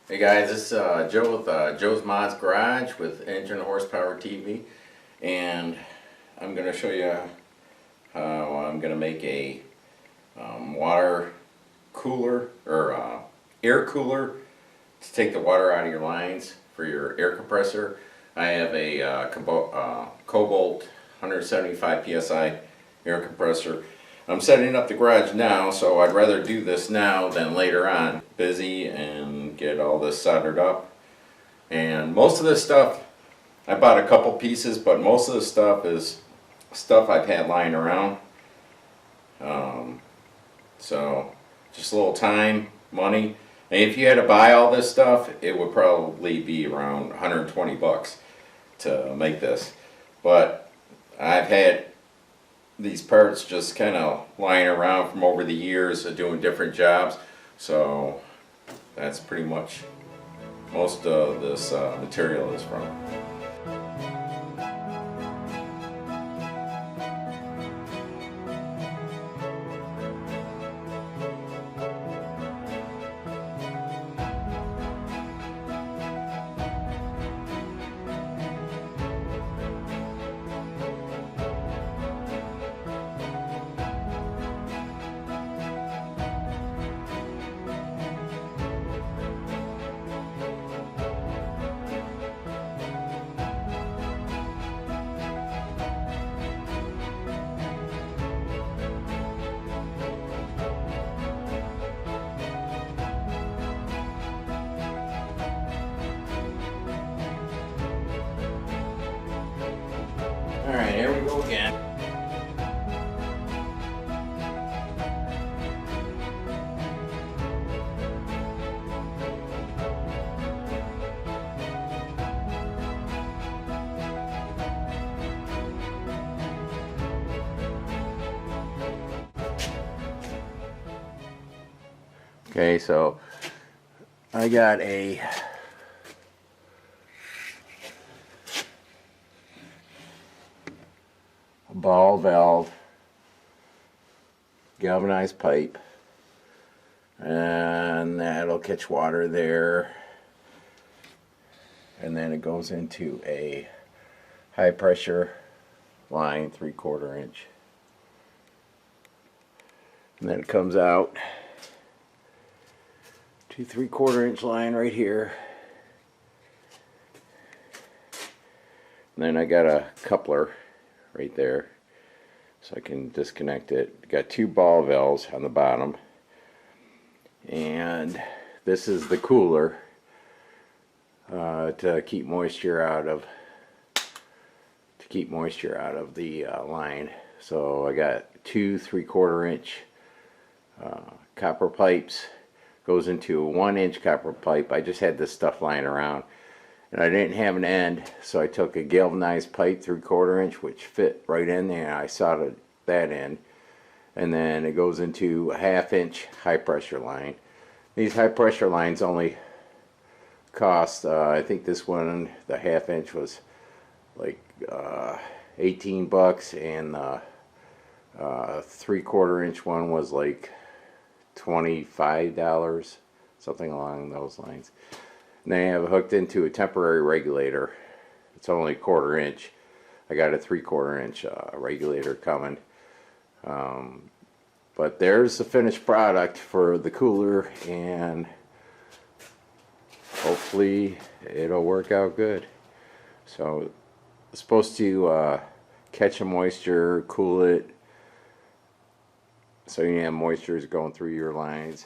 Hey guys, this is Joe with Joe's Modz Garage with Engine Horsepower TV, and I'm going to show you how I'm going to make a water cooler or air cooler to take the water out of your lines for your air compressor. I have a Kobolt 175 psi air compressor. I'm setting up the garage now, so I'd rather do this now than later on. Busy and get all this soldered up. And most of this stuff, I bought a couple pieces, but most of the stuff is stuff I've had lying around. So just a little time, money. And if you had to buy all this stuff, it would probably be around 120 bucks to make this. But I've had these parts just kind of lying around from over the years of doing different jobs, so that's pretty much most of this material is from. Alright, here we go again. Okay, so I got a ball valve galvanized pipe, and that'll catch water there, and then it goes into a high pressure line, 3/4 inch, and then it comes out to 3/4 inch line right here, and then I got a coupler right there so I can disconnect it. Got two ball valves on the bottom, and this is the cooler to keep moisture out of the line. So I got two 3/4 inch copper pipes. Goes into a 1-inch copper pipe. I just had this stuff lying around and I didn't have an end, so I took a galvanized pipe 3/4 inch, which fit right in there. I soldered that in, and then it goes into a 1/2 inch high pressure line. These high pressure lines only cost, I think this one, the 1/2 inch, was like 18 bucks, and the 3/4 inch one was like $25, something along those lines. And then I have it hooked into a temporary regulator. It's only 1/4 inch. I got a 3/4 inch regulator coming. But there's the finished product for the cooler, and hopefully it'll work out good. So it's supposed to catch the moisture, cool it, so you have moisture is going through your lines.